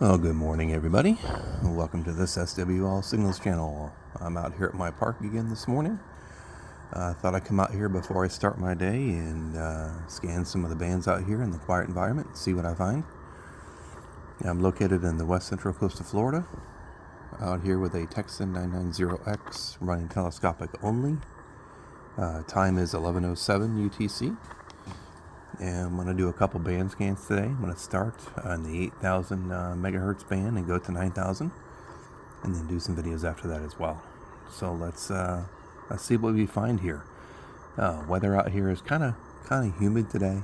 Well, good morning, everybody. Welcome to this SWL Signals channel. I'm out here at my park again this morning. I thought I'd come out here before I start my day and scan some of the bands out here in the quiet environment and see what I find. I'm located in the west central coast of Florida, out here with a Texan 990X running telescopic only. Time is 11:07 UTC. And I'm going to do a couple band scans today. I'm going to start on the 8,000 megahertz band and go to 9,000, and then do some videos after that as well. So let's see what we find here. Weather out here is kind of humid today.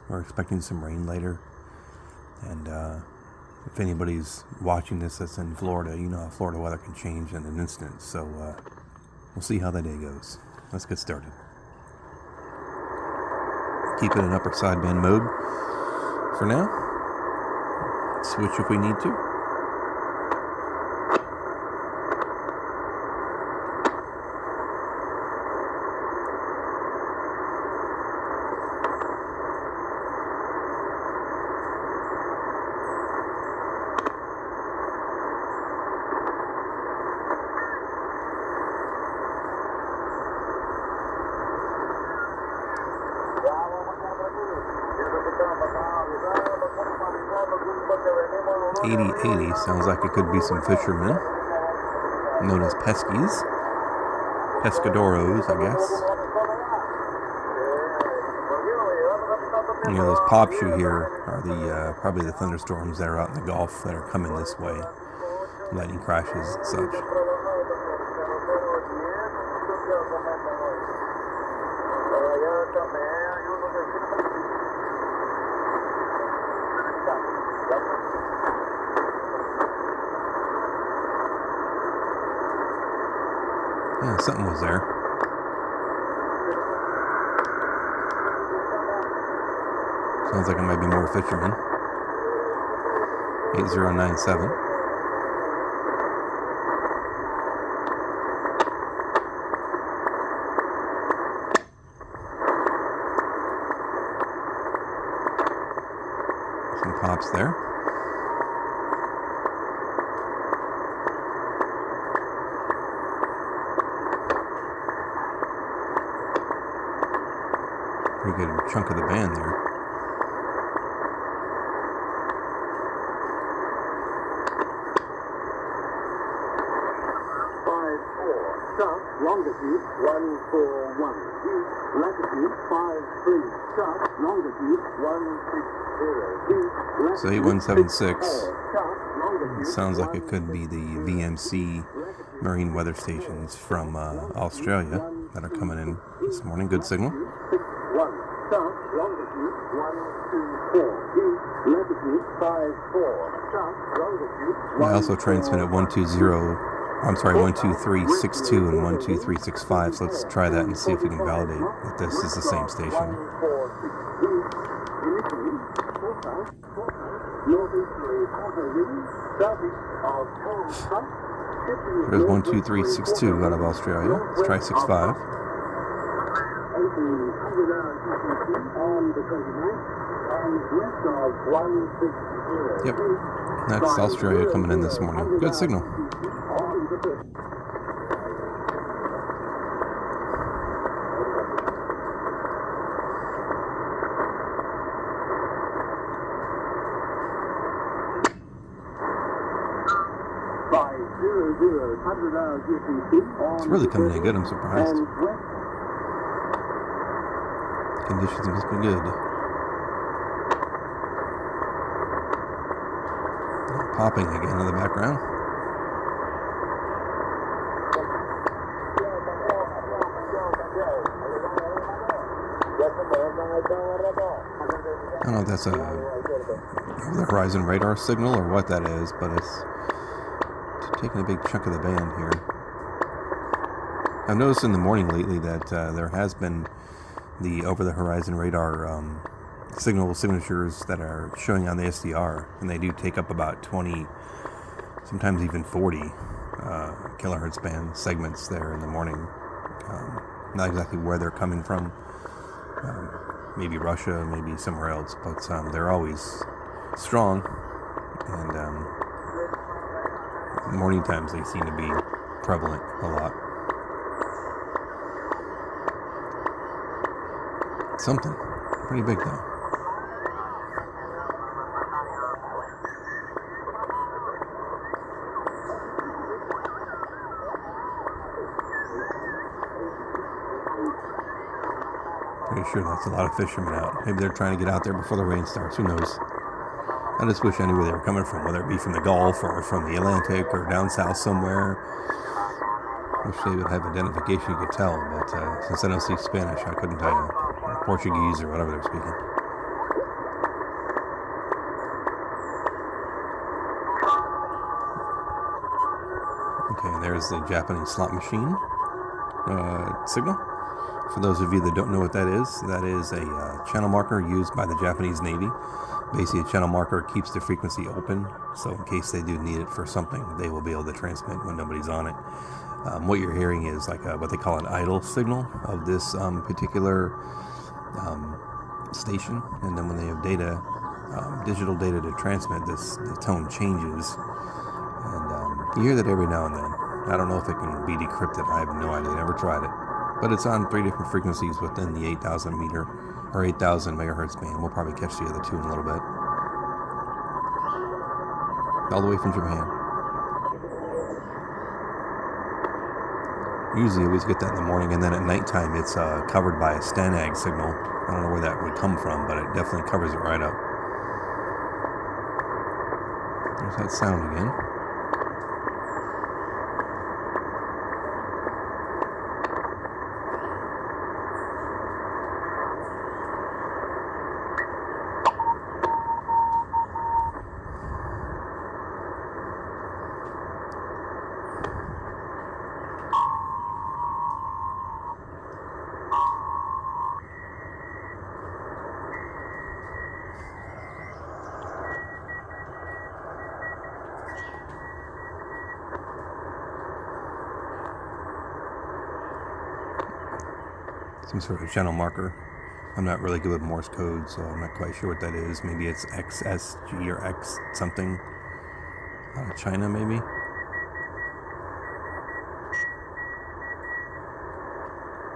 We're expecting some rain later, and if anybody's watching this that's in Florida, you know how Florida weather can change in an instant. So we'll see how the day goes. Let's get started. Keep it in upper sideband mode for now. Switch if we need to. $80 sounds like it could be some fishermen, known as peskies, pescadoros, I guess. You know, those pops you hear are the probably the thunderstorms that are out in the Gulf that are coming this way, lightning crashes and such. Yeah, something was there. Sounds like it might be more fishermen. 8097. Some pops there. Pretty good chunk of the band there. Longitude 141, latitude 53, sharp, longitude 160, so 8176. It sounds like it could be the VMC marine weather stations from Australia that are coming in this morning. Good signal. I also transmit at 12362 and 12365, so let's try that and see if we can validate that this is the same station. There's 12362 out of Australia. Let's try 65. Yep, that's Australia coming in this morning. Good signal. It's really coming in good, I'm surprised. Conditions must be good. Popping again in the background. I don't know if that's a over-the-horizon radar signal or what that is, but it's taking a big chunk of the band here. I've noticed in the morning lately that there has been the over-the-horizon radar signatures that are showing on the SDR, and they do take up about 20, sometimes even 40 kilohertz band segments there in the morning. Not exactly where they're coming from. Maybe Russia, maybe somewhere else, but they're always strong And morning times they seem to be prevalent a lot. Something pretty big though. Pretty sure that's a lot of fishermen out. Maybe they're trying to get out there before the rain starts. Who knows? I just wish I knew where they were coming from, whether it be from the Gulf or from the Atlantic or down south somewhere. Wish they would have identification you could tell, but since I don't speak Spanish, I couldn't tell you. Or Portuguese or whatever they're speaking. Okay, there's the Japanese slot machine signal. For those of you that don't know what that is a channel marker used by the Japanese Navy. Basically, a channel marker keeps the frequency open, so in case they do need it for something, they will be able to transmit when nobody's on it. What you're hearing is like what they call an idle signal of this particular station, and then when they have data, digital data to transmit, the tone changes, and you hear that every now and then. I don't know if it can be decrypted. I have no idea. Never tried it. But it's on 3 different frequencies within the 8,000 meter or 8,000 megahertz band. We'll probably catch the other two in a little bit. All the way from Japan. Usually always get that in the morning, and then at nighttime it's covered by a Stanag signal. I don't know where that would come from, but it definitely covers it right up. There's that sound again. Some sort of channel marker. I'm not really good with Morse code, so I'm not quite sure what that is. Maybe it's XSG or X something. Out of China, maybe?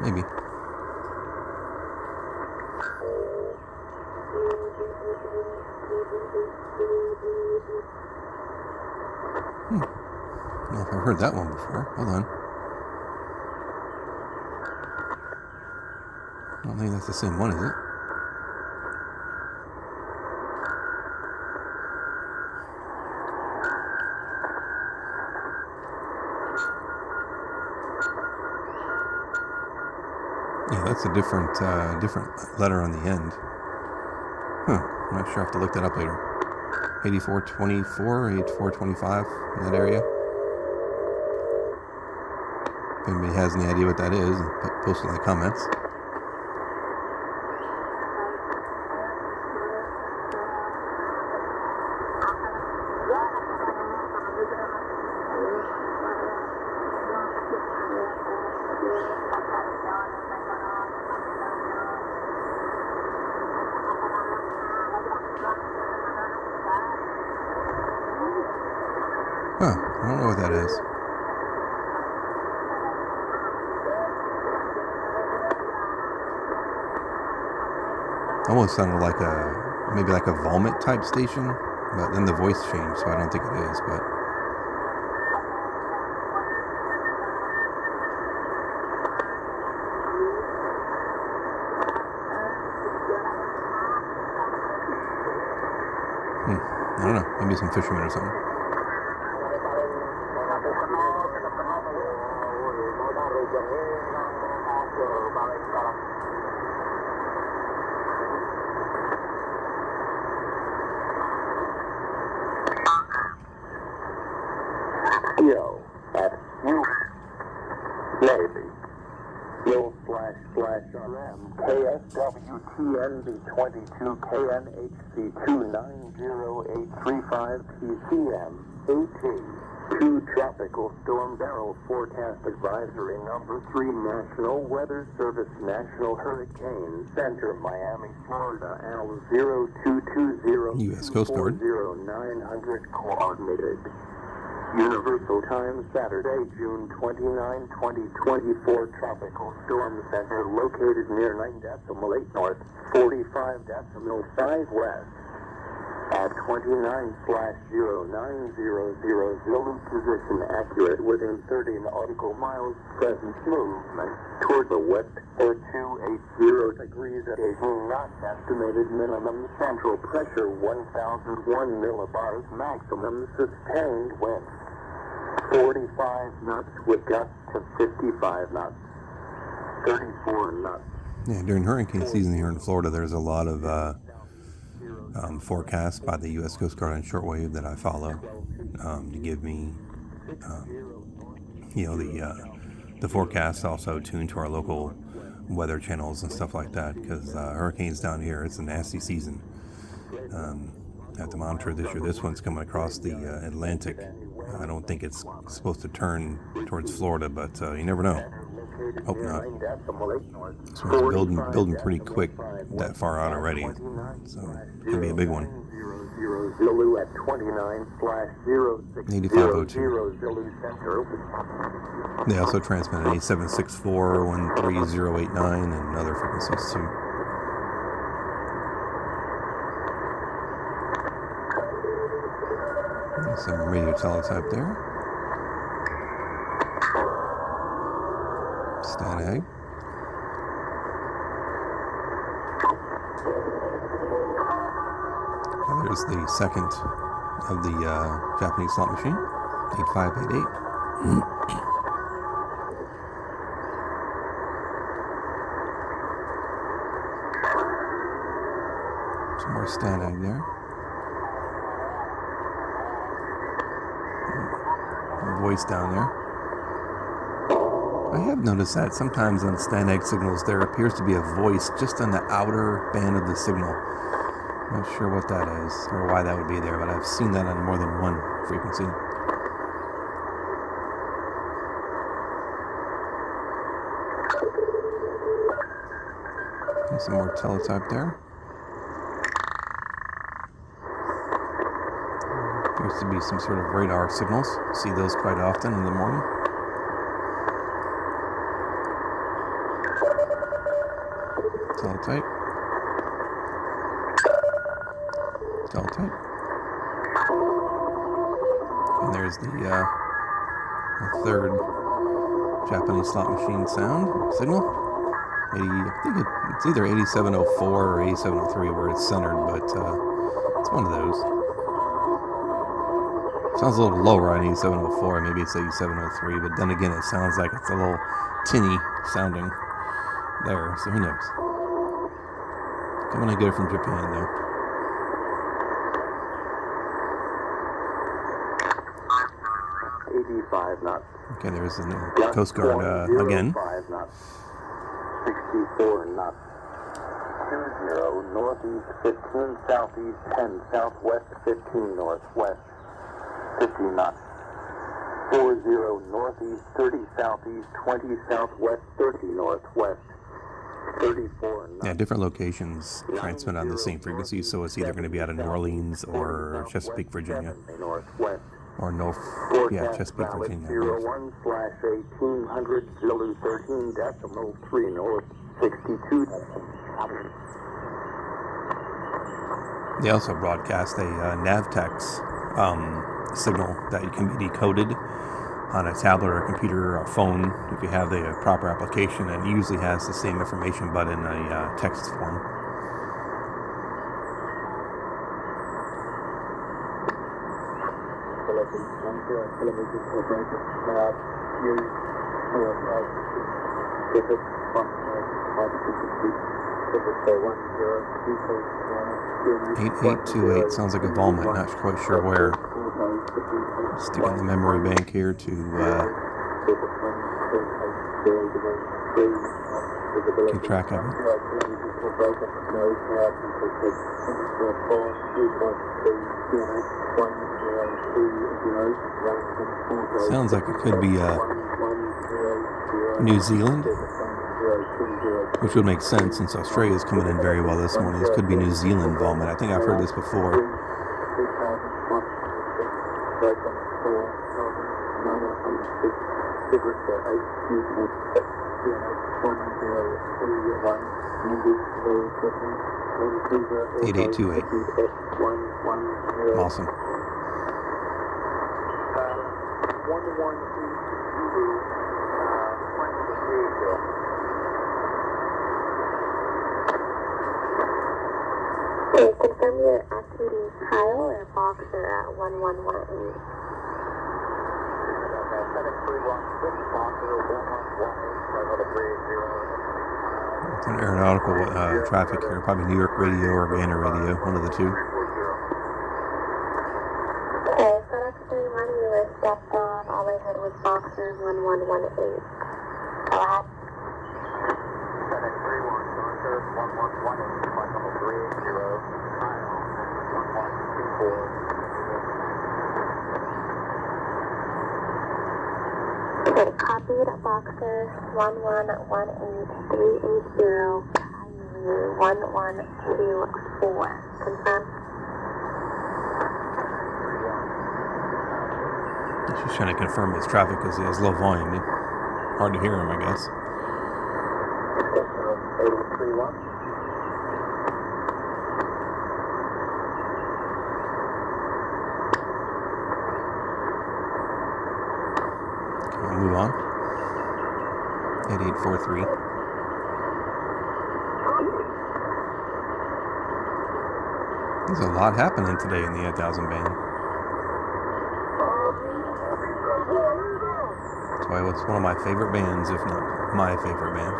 Maybe. I don't know if I've heard that one before. Hold on. I don't think that's the same one, is it? Yeah, that's a different letter on the end. Huh. I'm not sure. I have to look that up later. 8424, 8425, in that area. If anybody has any idea what that is, post it in the comments. Huh, I don't know what that is. Almost sounded like maybe like a vomit type station, but then the voice changed, so I don't think it is, but. I don't know, maybe some fishermen or something. Yo, that's you. Maybe. Yo //RM. KSWTNB22 KNHC 290835 PCM 18 2 tropical storm barrel forecast advisory number 3 National Weather Service National Hurricane Center Miami, Florida L0220 U.S. Coast Guard. 900 coordinated. Universal Time Saturday, June 29, 2024. Tropical Storm Center located near 9.8 north, 45.5 west. At 29/0900, Zulu position accurate within 30 nautical miles. Present movement toward the west or 280 degrees at 18 knots. Estimated minimum central pressure 1001 millibars. Maximum sustained wind 45 knots with gusts to 55 knots. 34 knots. Yeah, during hurricane season here in Florida, there's a lot of forecasts by the U.S. Coast Guard on shortwave that I follow to give me, the forecast. Also tuned to our local weather channels and stuff like that, because hurricanes down here, it's a nasty season. I have to monitor this year. This one's coming across the Atlantic. I don't think it's supposed to turn towards Florida, but you never know. Hope not. This one's building pretty quick that far out already, so it could be a big one. 8502. They also transmit at 8764-13089 and other frequencies too. There's some radio teletype there. Stanag. And there's the second of the Japanese slot machine, 8588. Some more Stanag there. A voice down there. I have noticed that sometimes on Stanag signals there appears to be a voice just on the outer band of the signal. Not sure what that is or why that would be there, but I've seen that on more than one frequency. There's some more teletype there. Appears to be some sort of radar signals. See those quite often in the morning. Teletype. Teletype. And there's the third Japanese slot machine sound signal. I think it's either 8704 or 8703 where it's centered, but it's one of those. Sounds a little lower on 8704, maybe it's 8703, but then again it sounds like it's a little tinny sounding there, so who knows. I'm going to get it from Japan, though. Knots. Okay, there's the Coast Guard again. 5 knots. 64 knots. 20 northeast, 15 southeast, 10 southwest, 15 northwest, 50 knots. 40 northeast, 30 southeast, 20 southwest, 30 northwest. 34 knots. Yeah, different locations transmit on the same frequency, so it's either going to be out of New Orleans or Chesapeake, Virginia. Northwest. Or Chesapeake, Virginia. 01/1800 Zulu 13.3 north 62. They also broadcast a Navtex signal that can be decoded on a tablet or a computer or a phone if you have the proper application, and it usually has the same information but in a text form. $8828 sounds like a Volmite, not quite sure where. Stick in the memory bank here to keep track of it. Sounds like it could be New Zealand, which would make sense since Australia is coming in very well this morning. This could be New Zealand vomit. I think I've heard this before. (8828). Awesome. Confirm your activity Kyle or Boxer at 1118. It's an aeronautical traffic here, probably New York radio or Banner radio, one of the two. Okay, FedEx 31, you were stepped on. All I heard was Boxer 1118. Go ahead. FedEx 31, Boxer 1118, flight number 30, Kyle, 1124. Okay, copied Boxer 1118-380, 1124. Confirm. She's trying to confirm his traffic because he has low volume. Hard to hear him, I guess. 831. We'll move on. 8843. There's a lot happening today in the 8000 band. That's why it's one of my favorite bands, if not my favorite band.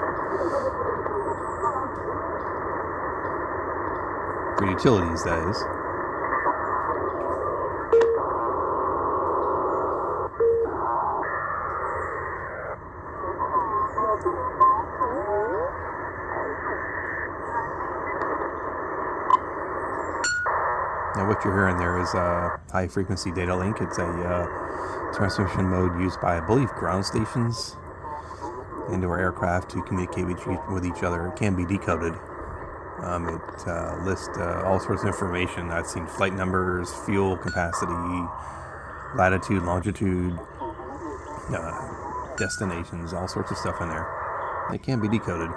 For utilities, that is. Now what you're hearing there is a high frequency data link. It's a transmission mode used by, I believe, ground stations and or aircraft to communicate with each other. It can be decoded. It lists all sorts of information. I've seen flight numbers, fuel capacity, latitude, longitude, destinations, all sorts of stuff in there. It can be decoded.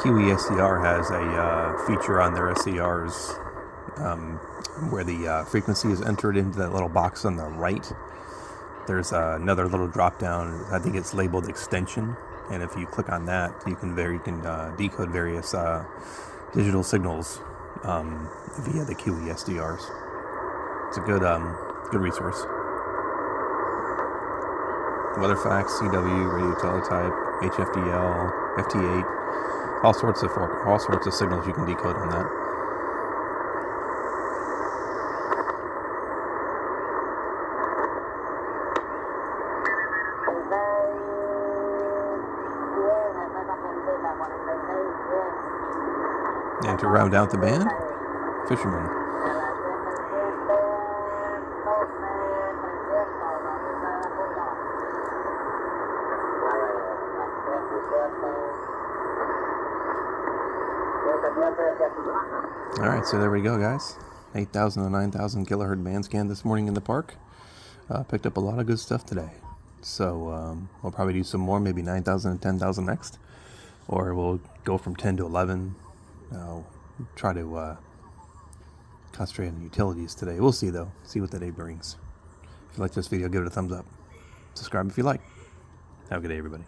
QESCR has a feature on their SCRs where the frequency is entered into that little box on the right. There's another little drop down. I think it's labeled extension, and if you click on that, you can decode various digital signals via the QESDRs. It's a good resource. Weather facts, CW, radio teletype, HFDL, FT8. All sorts of signals you can decode on that. And to round out the band, Fisherman. Alright, so there we go, guys. 8,000 and 9,000 kilohertz band scan this morning in the park. Picked up a lot of good stuff today. So we'll probably do some more, maybe 9,000 and 10,000 next. Or we'll go from 10 to 11. Try to concentrate on utilities today. We'll see, though. See what the day brings. If you like this video, give it a thumbs up. Subscribe if you like. Have a good day, everybody.